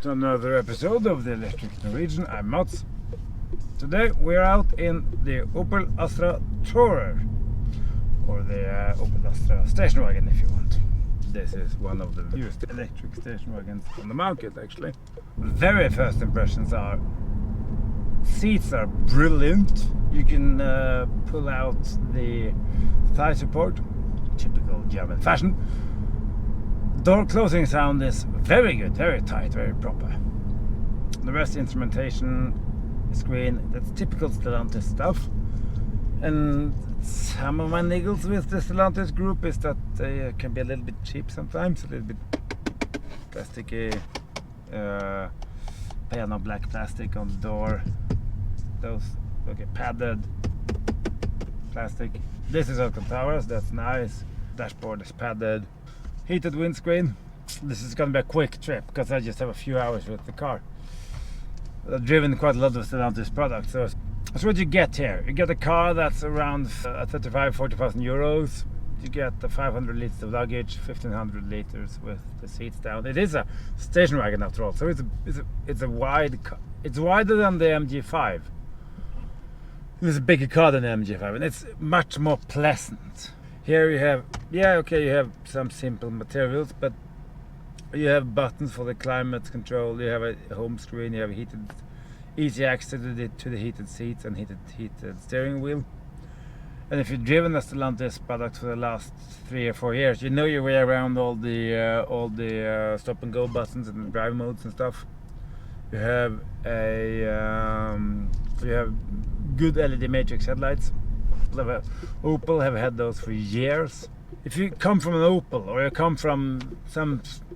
to another episode of the Electric Norwegian. I'm Mats. Today we're out in the Opel Astra Tourer, or the Opel Astra station wagon if you want. This is one of the newest electric station wagons on the market actually. Very first impressions are seats are brilliant. You can pull out the thigh support, typical German fashion. Door closing sound is very good, very tight, very proper. The rest instrumentation screen, that's typical Stellantis stuff. And some of my niggles with the Stellantis group is that they can be a little bit cheap sometimes, a little bit plasticky, piano black plastic on the door. Those, okay, padded plastic. This is Alcantara's, that's nice. Dashboard is padded. Heated windscreen. This is going to be a quick trip because I just have a few hours with the car. I've driven quite a lot of Stellantis products, so what you get here. You get a car that's around 35-40,000 euros. You get the 500 liters of luggage, 1500 liters with the seats down. It is a station wagon after all, so it's a wide car. It's wider than the MG5. It's a bigger car than the MG5, and it's much more pleasant. Here you have, you have some simple materials, but you have buttons for the climate control, you have a home screen, you have heated, easy access to the heated seats and heated steering wheel. And if you've driven a Stellantis product for the last 3 or 4 years, you know your way around all the stop and go buttons and drive modes and stuff. You have good LED matrix headlights. Opel have had those for years. If you come from an Opel or you come from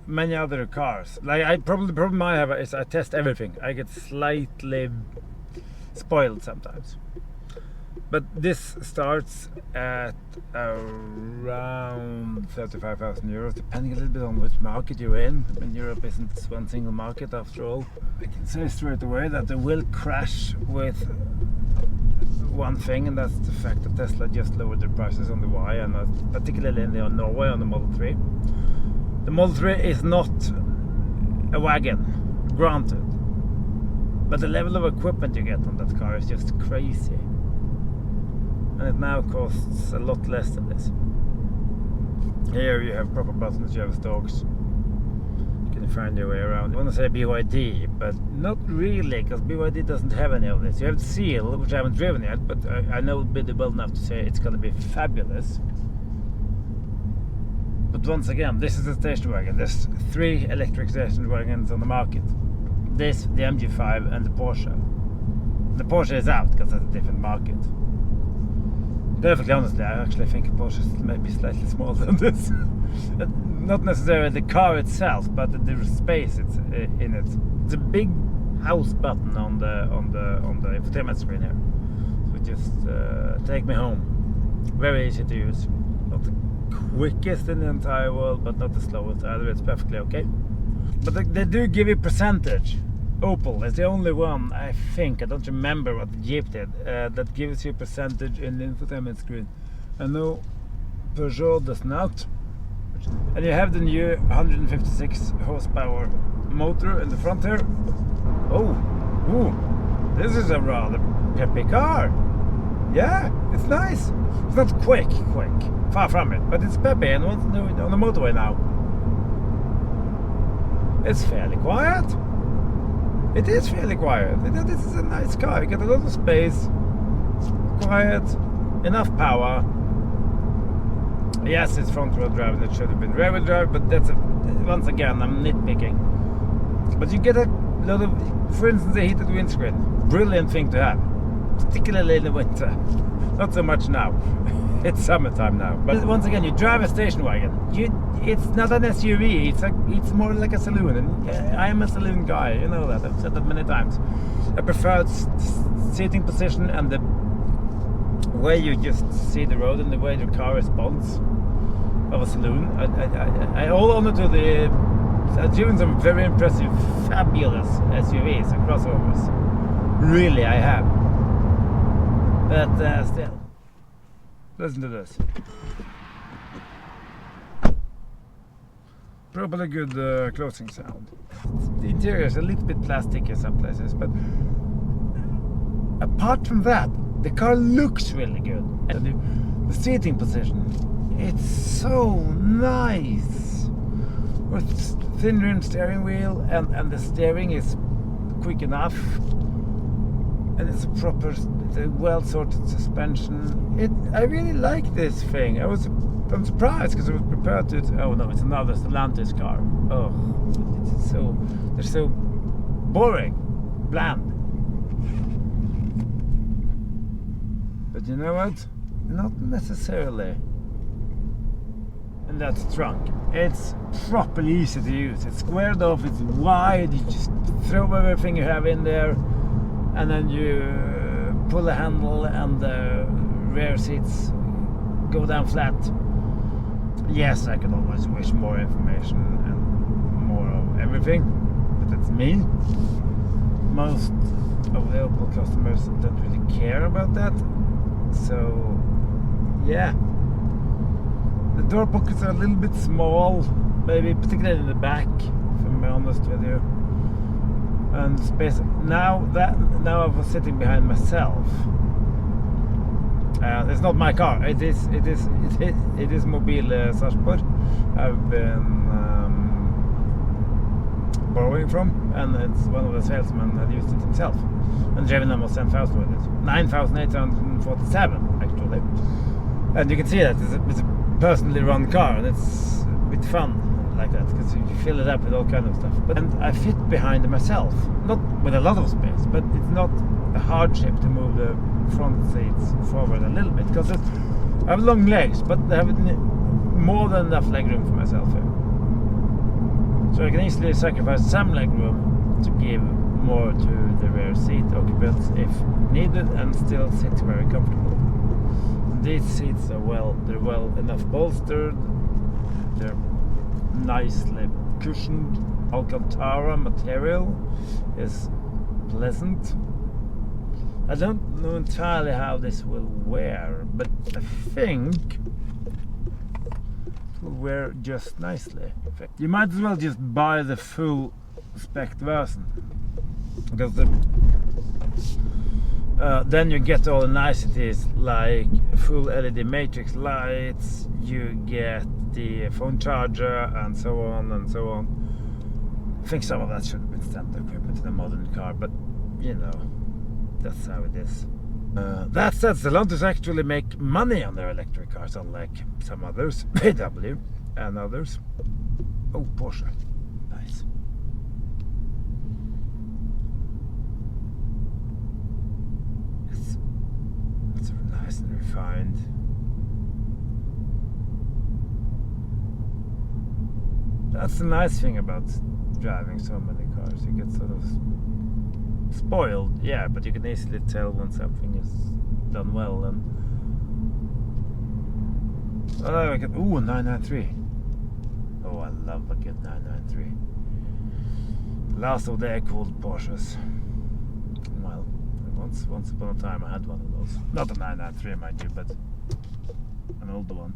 many other cars, like the problem I have is I test everything. I get slightly spoiled sometimes. But this starts at around 35,000 euros, depending a little bit on which market you're in. I mean, Europe isn't one single market after all. I can say straight away that they will crash with one thing, and that's the fact that Tesla just lowered their prices on the Y, and particularly in Norway on the Model 3. The Model 3 is not a wagon, granted, but the level of equipment you get on that car is just crazy, and it now costs a lot less than this. Here you have proper buttons, you have stalks. You can find your way around. I want to say BYD, but not really, because BYD doesn't have any of this. You have the Seal, which I haven't driven yet, but I know BYD well enough to say it's going to be fabulous. But once again, this is a station wagon. There's 3 electric station wagons on the market. This, the MG5, and the Porsche. The Porsche is out because that's a different market. Perfectly honestly, I actually think Porsche is maybe slightly smaller than this. Not necessarily the car itself, but the space it's in it. It's a big house button on the infotainment screen here. So just take me home. Very easy to use. Not the quickest in the entire world, but not the slowest either. It's perfectly okay. But they do give you percentage. Opel is the only one, I think, I don't remember what the Jeep did, that gives you percentage in the infotainment screen. I know Peugeot does not. And you have the new 156 horsepower motor in the front here. This is a rather peppy car. Yeah, it's nice. It's not quick, far from it, but it's peppy, and on the motorway now. It's fairly quiet. It is fairly quiet. This is a nice car. You get a lot of space, quiet, enough power. Yes, it's front wheel drive, and it should have been rear wheel drive, but that's once again, I'm nitpicking. But you get a lot of, for instance, the heated windscreen. Brilliant thing to have, particularly in the winter. Not so much now. It's summertime now. But once again, you drive a station wagon. It's not an SUV. It's more like a saloon, and I am a saloon guy. You know that. I've said that many times. I prefer seating position and the way you just see the road and the way the car responds of a saloon. I all honor to the. I've driven some very impressive, fabulous SUVs and crossovers. Really, I have. But still, listen to this. probably good closing sound. The interior is a little bit plastic in some places, but apart from that, the car looks really good. And the seating position, it's so nice. With thin rim steering wheel, and the steering is quick enough, and it's a well-sorted suspension. I really like this thing. I'm surprised because I was prepared to. Oh no, it's another Stellantis car. Oh, they're so boring, bland. But you know what? Not necessarily. And that's trunk. It's properly easy to use. It's squared off. It's wide. You just throw everything you have in there, and then you pull the handle, and the rear seats go down flat. Yes, I could always wish more information and more of everything, but that's me. Most of the Opel customers don't really care about that. So, yeah. The door pockets are a little bit small, maybe particularly in the back, if I'm honest with you. And space. Now I was sitting behind myself. It's not my car. It is Mobile Sarpsborg. I've been borrowing from, and it's one of the salesmen had used it himself and driven almost 10,000 with it. 9,847 actually. And you can see that it's a personally run car, and it's a bit fun like that because you fill it up with all kind of stuff. And I fit behind myself, not with a lot of space, but it's not a hardship to move the front seats forward a little bit because I have long legs, but I have more than enough leg room for myself here. So I can easily sacrifice some leg room to give more to the rear seat occupants if needed, and still sit very comfortable. These seats are they're well enough bolstered. They're nicely cushioned. Alcantara material is pleasant. I don't know entirely how this will wear, but I think it will wear just nicely. You might as well just buy the full spec version, because then you get all the niceties like full LED matrix lights, you get the phone charger, and so on and so on. I think some of that should have been standard equipment in a modern car, but you know, that's how it is. That said, Stellantis actually make money on their electric cars, unlike some others, VW and others. Oh, Porsche. Nice. It's nice and refined. That's the nice thing about driving so many cars. You get sort of spoiled, yeah, but you can easily tell when something is done well. And ooh, 993. Oh, I love a good 993. Last of the air-cooled Porsches. Well, once upon a time I had one of those. Not a 993, mind you, but an older one.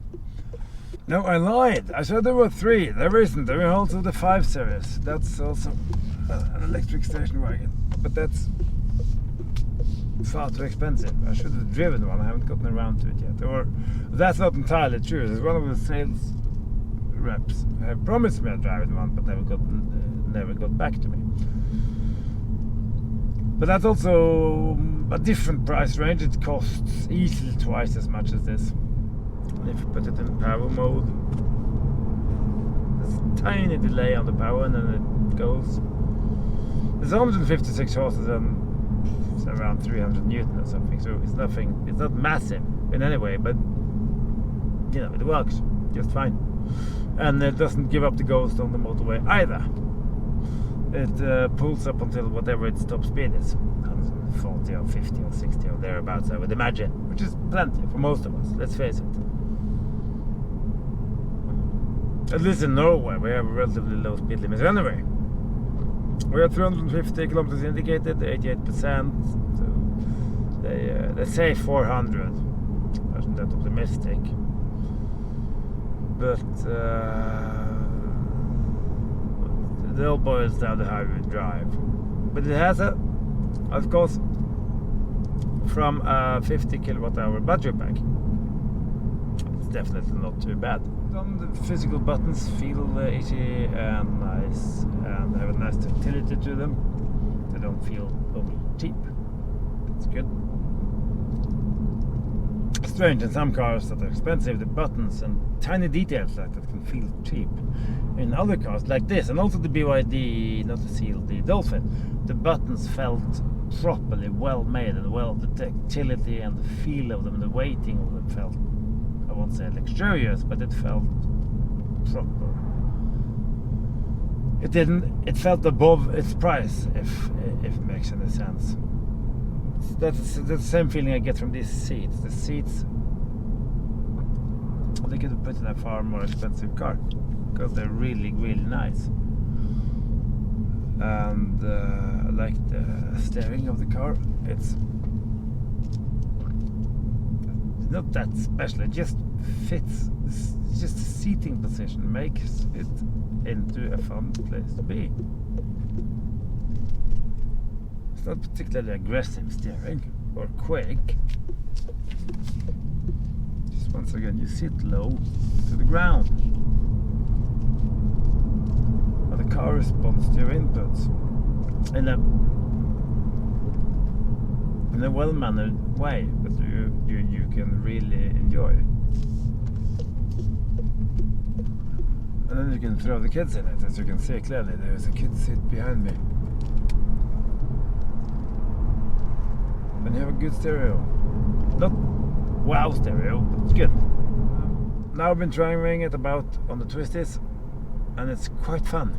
No, I lied. I said there were 3. There isn't. There are also the 5 Series. That's also an electric station wagon, but that's far too expensive. I should have driven one. I haven't gotten around to it yet. Or that's not entirely true. There's one of the sales reps have promised me I'd drive one, but never got back to me. But that's also a different price range. It costs easily twice as much as this. And if you put it in power mode, there's a tiny delay on the power, and then it goes. It's 156 horses and it's around 300 Newton or something, so it's nothing. It's not massive in any way, but you know, it works just fine. And it doesn't give up the ghost on the motorway either. It pulls up until whatever its top speed is, 140 or 50 or 60 or thereabouts, I would imagine, which is plenty for most of us, let's face it. At least in Norway we have a relatively low speed limit anyway. We have 350 kilometers indicated, 88%, so they say 400. Wasn't that optimistic? But it all boils down to how you drive. But it has a, of course, from a 50 kilowatt hour battery pack, it's definitely not too bad. The physical buttons feel easy and nice, and have a nice utility to them. They don't feel overly cheap. It's good. Strange, in some cars that are expensive, the buttons and tiny details like that can feel cheap. In other cars like this, and also the BYD, not the Seal, the Dolphin, the buttons felt properly well made, and well, the tactility and the feel of them, the weighting of them felt, I won't say luxurious, but it felt proper. It felt above its price, if it makes any sense. That's the same feeling I get from these seats. The seats, they could have put in a far more expensive car, because they're really, really nice. And I like the steering of the car. It's not that special, it just fits. It's just the seating position makes it into a fun place to be. It's not particularly aggressive steering or quick. Just once again, you sit low to the ground, and the car responds to your inputs in a well-mannered way that you can really enjoy. And then you can throw the kids in it. As you can see clearly, there's a kid seat behind me. And you have a good stereo. Not wow stereo, but it's good. Now I've been trying it about on the twisties, and it's quite fun.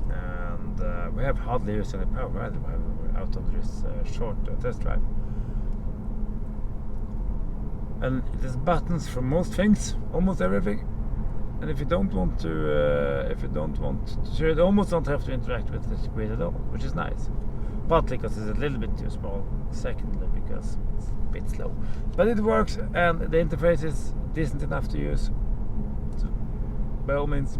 And we have hardly used any power either. We're out on this short test drive. And there's buttons for most things, almost everything. And if you don't want to, you almost don't have to interact with the screen at all, which is nice. Partly because it's a little bit too small, secondly because it's a bit slow. But it works, and the interface is decent enough to use, so by all means.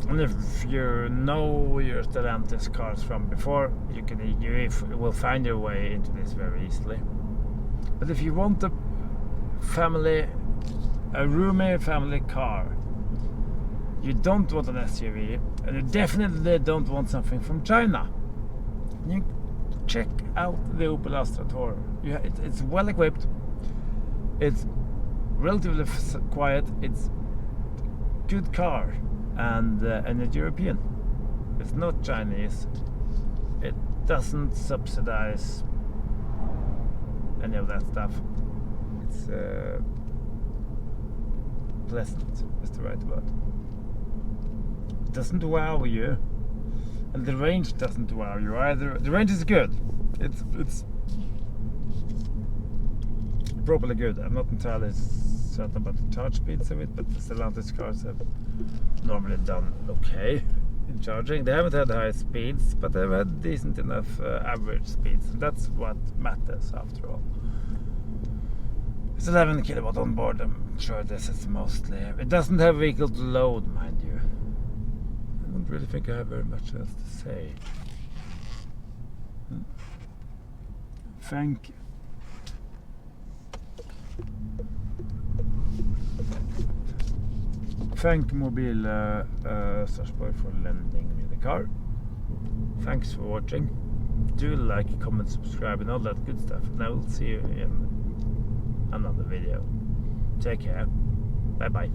And if you know your Stellantis cars from before, you will find your way into this very easily. But if you want a roomy family car, you don't want an SUV, and you definitely don't want something from China, you check out the Opel Astra Tourer. It's well equipped, it's relatively quiet, it's a good car, and it's European. It's not Chinese. It doesn't subsidize any of that stuff. It's pleasant is the right word. It doesn't wow you, and the range doesn't wow you either. The range is good. It's properly good. I'm not entirely certain about the charge speeds of it, but the Stellantis cars have normally done okay in charging. They haven't had high speeds, but they've had decent enough average speeds, and that's what matters after all. It's 11 kilowatt on board. I'm sure this is mostly. It doesn't have vehicle to load, mind you. I don't really think I have very much else to say. Thank Mobil Starsborg for lending me the car. Thanks for watching. Do like, comment, subscribe, and all that good stuff. And I will see you in another video. Take care. Bye bye.